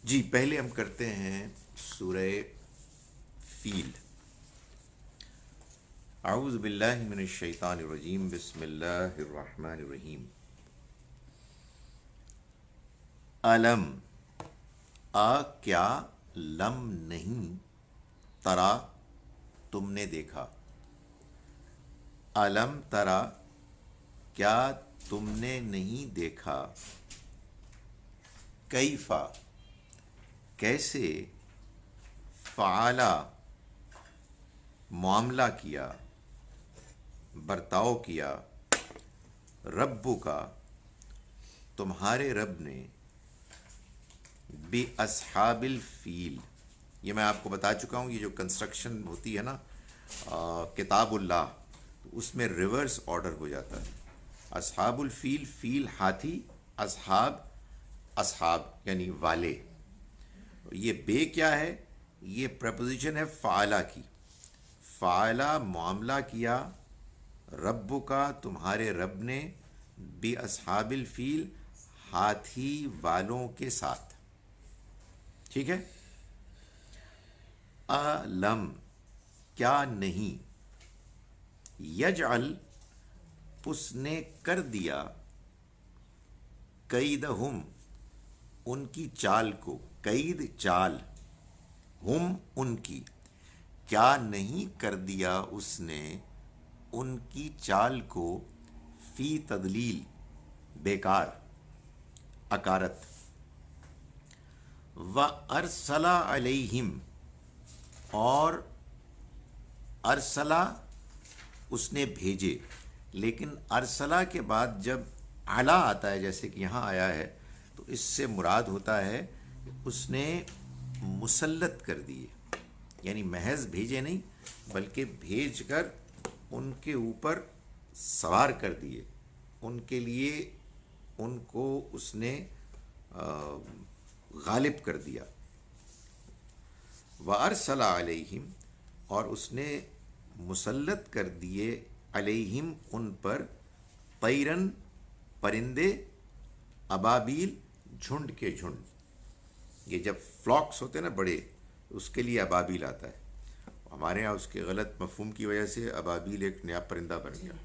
جی پہلے ہم کرتے ہیں سورہ فیل۔ اعوذ باللہ من الشیطان الرجیم، بسم اللہ الرحمن الرحیم۔ علم، کیا، لم نہیں، ترا تم نے دیکھا، علم ترا کیا تم نے نہیں دیکھا، کیفا کیسے، فعلا معاملہ کیا، برتاؤ کیا، ربو کا تمہارے رب نے، بے اصحاب الفیل۔ یہ میں آپ کو بتا چکا ہوں، یہ جو کنسٹرکشن ہوتی ہے نا کتاب اللہ، تو اس میں ریورس آرڈر ہو جاتا ہے۔ اصحاب الفیل، فیل ہاتھی، اصحاب اصحاب یعنی والے۔ یہ بے کیا ہے؟ یہ پریپوزیشن ہے فعلا کی۔ فعلا معاملہ کیا، رب کا تمہارے رب نے، بے اصحاب الفیل ہاتھی والوں کے ساتھ۔ ٹھیک ہے۔ علم کیا نہیں، یجعل اس نے کر دیا، قیدہم ان کی چال کو، قید چال، ہم ان کی، کیا نہیں کر دیا اس نے ان کی چال کو، فی تدلیل بیکار، اکارت، و ارسلا علیہم اور ارسلا اس نے بھیجے۔ لیکن ارسلا کے بعد جب اعلیٰ آتا ہے جیسے کہ یہاں آیا ہے، تو اس سے مراد ہوتا ہے کہ اس نے مسلط کر دیے، یعنی محض بھیجے نہیں بلکہ بھیج کر ان کے اوپر سوار کر دیے، ان کے لیے ان کو اس نے غالب کر دیا۔ وَأَرْسَلَ عَلَيْهِمْ اور اس نے مسلط کر دیے، علیہم ان پر، طیرن پرندے، ابابیل جھنڈ کے جھنڈ۔ یہ جب فلاکس ہوتے ہیں نا بڑے، اس کے لیے ابابیل آتا ہے۔ ہمارے ہاں اس کے غلط مفہوم کی وجہ سے ابابیل ایک نیا پرندہ بن گیا۔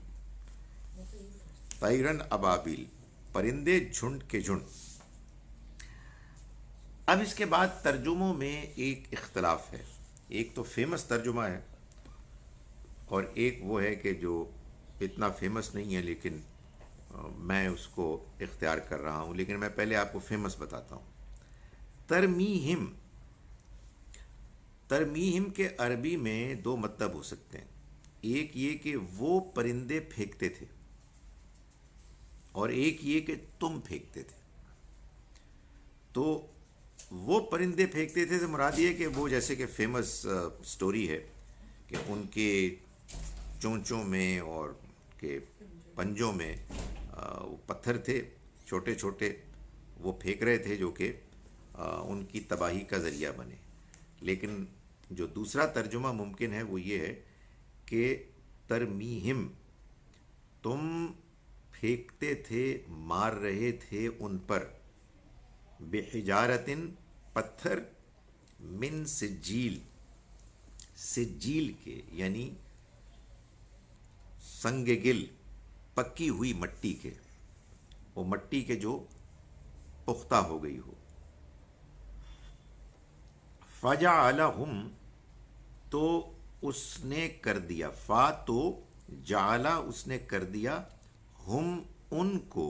طیرن ابابیل، پرندے جھنڈ کے جھنڈ۔ اب اس کے بعد ترجموں میں ایک اختلاف ہے، ایک تو فیمس ترجمہ ہے اور ایک وہ ہے کہ جو اتنا فیمس نہیں ہے، لیکن میں اس کو اختیار کر رہا ہوں۔ لیکن میں پہلے آپ کو فیمس بتاتا ہوں۔ ترمیہم، ترمیہم کے عربی میں دو مطلب ہو سکتے ہیں۔ ایک یہ کہ وہ پرندے پھینکتے تھے، اور ایک یہ کہ تم پھینکتے تھے۔ تو وہ پرندے پھینکتے تھے سے مراد یہ کہ وہ جیسے کہ فیمس سٹوری ہے کہ ان کے چونچوں میں اور کے پنجوں میں وہ پتھر تھے چھوٹے چھوٹے، وہ پھینک رہے تھے جو کہ ان کی تباہی کا ذریعہ بنے۔ لیکن جو دوسرا ترجمہ ممکن ہے وہ یہ ہے کہ ترمیہم، تم پھینکتے تھے، مار رہے تھے ان پر، بحجارتن پتھر، من سجیل، سجیل کے یعنی سنگ گل، پکی ہوئی مٹی کے، وہ مٹی کے جو پختہ ہو گئی ہو۔ فجعلہم تو اس نے کر دیا، فا تو جعلا اس نے کر دیا، ہم ان کو،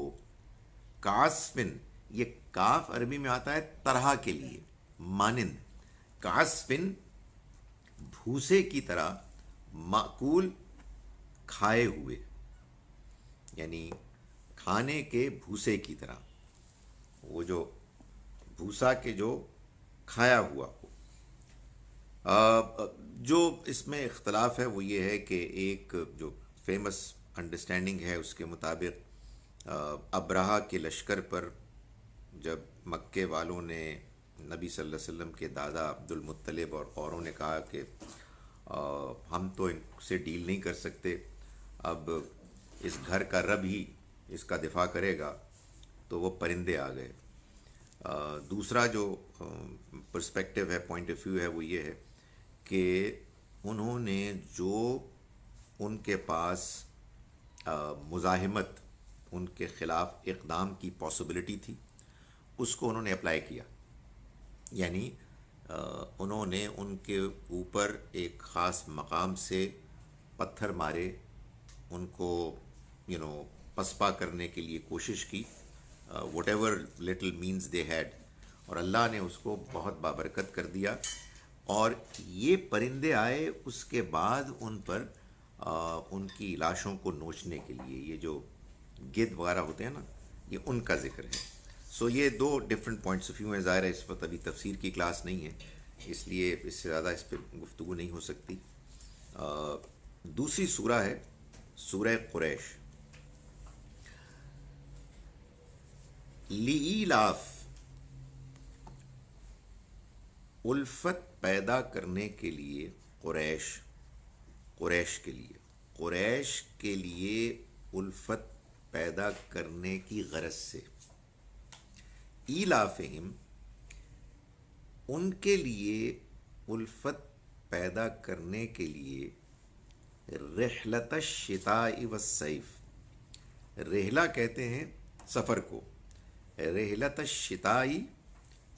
کاسفن، یہ کاف عربی میں آتا ہے طرح کے لیے، مانند، کاسفن بھوسے کی طرح، معقول کھائے ہوئے، یعنی کھانے کے بھوسے کی طرح، وہ جو بھوسا کے جو کھایا ہوا ہو۔ جو اس میں اختلاف ہے وہ یہ ہے کہ ایک جو فیمس انڈرسٹینڈنگ ہے اس کے مطابق ابرہہ کے لشکر پر جب مکے والوں نے نبی صلی اللہ علیہ وسلم کے دادا عبد المطلب اور اوروں نے کہا کہ ہم تو ان سے ڈیل نہیں کر سکتے، اب اس گھر کا رب ہی اس کا دفاع کرے گا، تو وہ پرندے آ گئے۔ دوسرا جو پرسپیکٹیو ہے، پوائنٹ آف ویو ہے، وہ یہ ہے کہ انہوں نے جو ان کے پاس مزاحمت، ان کے خلاف اقدام کی پاسبلٹی تھی، اس کو انہوں نے اپلائی کیا. یعنی انہوں نے ان کے اوپر ایک خاص مقام سے پتھر مارے، ان کو پسپا کرنے کے لیے کوشش کی، whatever little means they had, اور اللہ نے اس کو بہت بابرکت کر دیا. اور یہ پرندے آئے اس کے بعد ان پر ان کی لاشوں کو نوچنے کے لیے. یہ جو گدھ وغیرہ ہوتے ہیں نا، یہ ان کا ذکر ہے. سو یہ دو ڈفرینٹ پوائنٹس آف ویو ہیں. ظاہر ہے اس وقت ابھی تفسیر کی کلاس نہیں ہے، اس لیے اس سے زیادہ اس پہ گفتگو نہیں ہو سکتی. دوسری سورہ ہے سورہ قریش. لِإِیلاف، الفت پیدا کرنے کے لیے، قریش کے لیے الفت پیدا کرنے کی غرض سے. ایلافہم، ان کے لیے الفت پیدا کرنے کے لیے، رحلت الشتاء والصیف، رحلہ کہتے ہیں سفر کو، رحلت الشتاء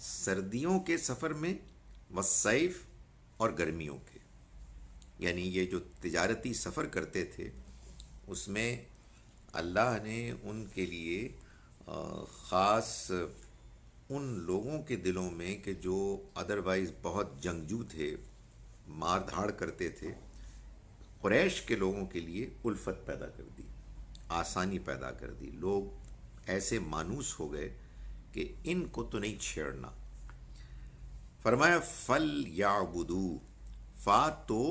سردیوں کے سفر میں، والصیف اور گرمیوں کے. یعنی یہ جو تجارتی سفر کرتے تھے اس میں اللہ نے ان کے لیے خاص ان لوگوں کے دلوں میں کہ جو ادروائز بہت جنگجو تھے، مار دھاڑ کرتے تھے، قریش کے لوگوں کے لیے الفت پیدا کر دی، آسانی پیدا کر دی. لوگ ایسے مانوس ہو گئے کہ ان کو تو نہیں چھیڑنا. فرمایا فل یعبدو، فا تو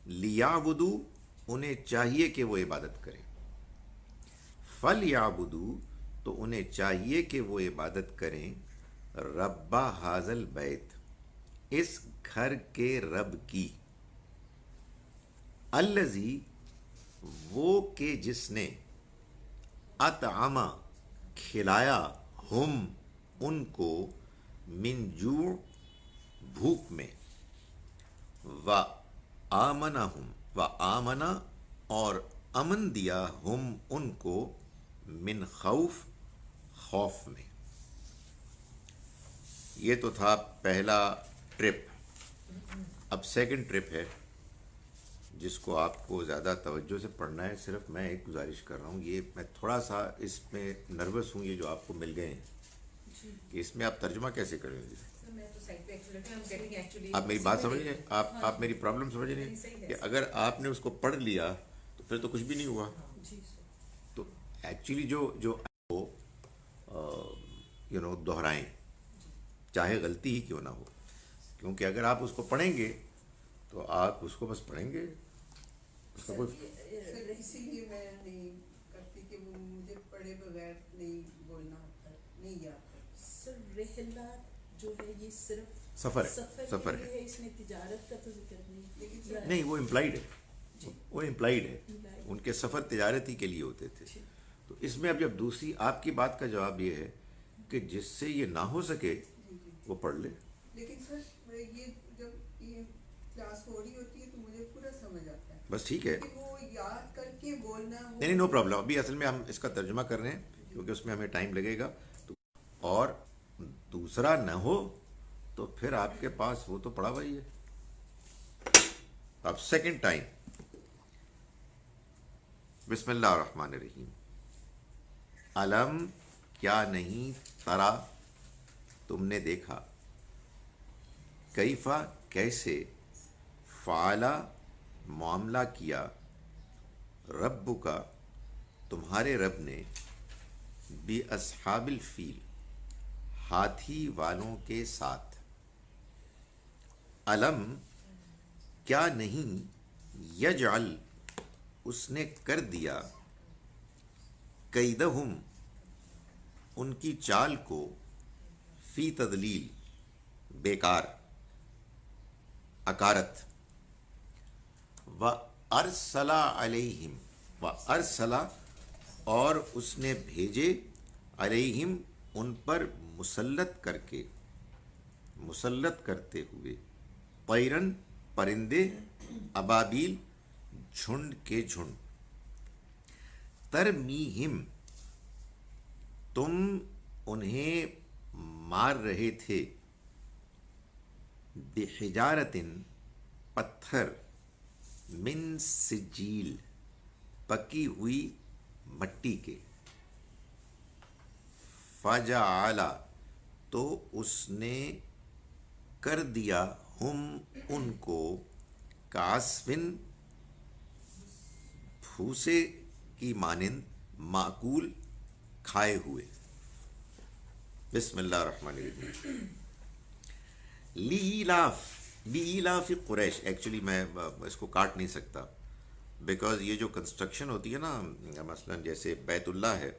لیعبدو، انہیں چاہیے کہ وہ عبادت کریں. فل یعبدو، تو انہیں چاہیے کہ وہ عبادت کریں، رب ھذا البیت، اس گھر کے رب کی، الذی، وہ کہ جس نے، اطعم، کھلایا، ہم، ان کو، من جوع، بھوک میں، و آمنہم، و آمنا، اور امن دیا، ہم، ان کو، من خوف، خوف میں. یہ تو تھا پہلا ٹرپ. اب سیکنڈ ٹرپ ہے جس کو آپ کو زیادہ توجہ سے پڑھنا ہے. صرف میں ایک گزارش کر رہا ہوں، یہ میں تھوڑا سا اس میں نروس ہوں، یہ جو آپ کو مل گئے ہیں کہ اس میں آپ ترجمہ کیسے کریں گے. آپ میری بات سمجھ رہے ہیں، آپ میری پرابلم سمجھ رہے ہیں کہ اگر آپ نے اس کو پڑھ لیا تو پھر تو کچھ بھی نہیں ہوا. تو ایکچولی جو دہرائیں، چاہے غلطی ہی کیوں نہ ہو، کیونکہ اگر آپ اس کو پڑھیں گے تو آپ اس کو بس پڑھیں گے. اس کا کوئی اسی لیے میں نہیں کرتی کہ وہ مجھے پڑھے بغیر نہیں بولنا ہوتا، نہیں یاد کرتی. سر رحلہ جو ہے یہ صرف سفر کے ہے. لیے اس میں تجارت کا تو ذکر نہیں. نہیں، وہ امپلائڈ ہے، وہ امپلائڈ ہے. ان کے سفر تجارتی کے لیے ہوتے تھے. تو اس میں اب جب دوسری آپ کی بات کا جواب یہ ہے کہ جس سے یہ نہ ہو سکے وہ پڑھ لے. لیکن سر یہ جب یہ کلاس ہو رہی ہوتی ہے تو مجھے پورا سمجھ آتا ہے. بس ٹھیک ہے، کہ وہ یاد کر کے بولنا ہو. نہیں، نو پرابلم. ابھی اصل میں ہم اس کا ترجمہ کر رہے ہیں کیونکہ اس میں ہمیں ٹائم لگے گا. اور دوسرا نہ ہو تو پھر آپ کے پاس وہ تو پڑا ہوا ہی ہے. اب سیکنڈ ٹائم، بسم اللہ الرحمن الرحیم. علم، کیا نہیں، ترا، تم نے دیکھا، کیفا، کیسے، فعلا، معاملہ کیا، رب کا، تمہارے رب نے، بی اصحاب الفیل، ہاتھی والوں کے ساتھ. علم، کیا نہیں، یجعل، اس نے کر دیا، کیدہم، ان کی چال کو، فی تضلیل، بیکار، اکارت. و ارسلا علیہم، و ارسلا، اور اس نے بھیجے، علیہم، ان پر، مسلط کرتے ہوئے، طیرن پرندے، ابابیل جھنڈ کے جھنڈ، ترمیہم تم انہیں مار رہے تھے، بحجارتن پتھر، من سجیل پکی ہوئی مٹی کے، فجعل تو اس نے کر دیا ہم ان کو، کعصفن بھوسے کی مانند، معقول کھائے ہوئے۔ بسم اللہ الرحمن الرحیم۔ لیلاف قریش، ایکچولی میں اس کو کاٹ نہیں سکتا بیکاز یہ جو کنسٹرکشن ہوتی ہے نا، مثلا جیسے بیت اللہ ہے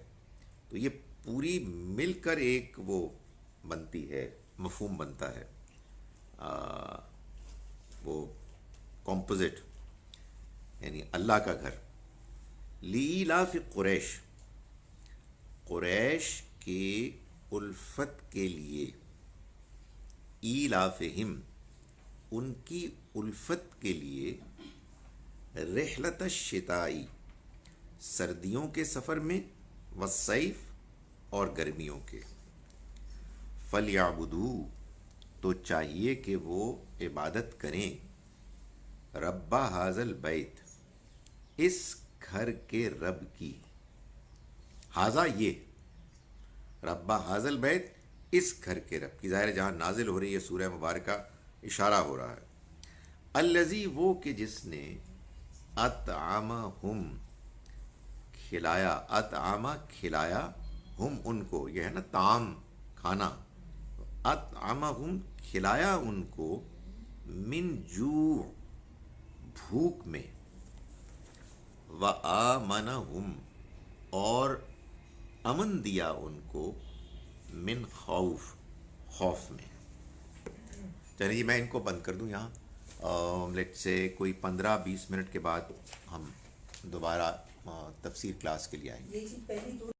تو یہ پوری مل کر ایک وہ بنتی ہے، مفہوم بنتا ہے، وہ کمپوزٹ، یعنی اللہ کا گھر۔ لیلاف قریش، قریش کے الفت کے لیے، ایلافہم ان کی الفت کے لیے، رحلت الشتائی سردیوں کے سفر میں، والصیف اور گرمیوں کے، فلیعبدوا تو چاہیے کہ وہ عبادت کریں، رب ھذا البیت اس گھر کے رب کی، ھذا یہ، رب ھذا البیت اس گھر کے رب کی، ظاہر ہے جہاں نازل ہو رہی ہے سورہ مبارکہ اشارہ ہو رہا ہے، الذی وہ کہ جس نے، اطعمہم کھلایا، اطعم کھلایا، ہم ان کو، یہ ہے نا طعام کھانا، اطعمہم کھلایا ان کو، من جوع بھوک میں، وآمنہم اور امن دیا ان کو، من خوف خوف میں۔ چلیے جی میں ان کو بند کر دوں یہاں، لیٹ سے کوئی 15-20 منٹ کے بعد ہم دوبارہ تفسیر کلاس کے لیے آئیں گے۔ یہ چیز پہلی دو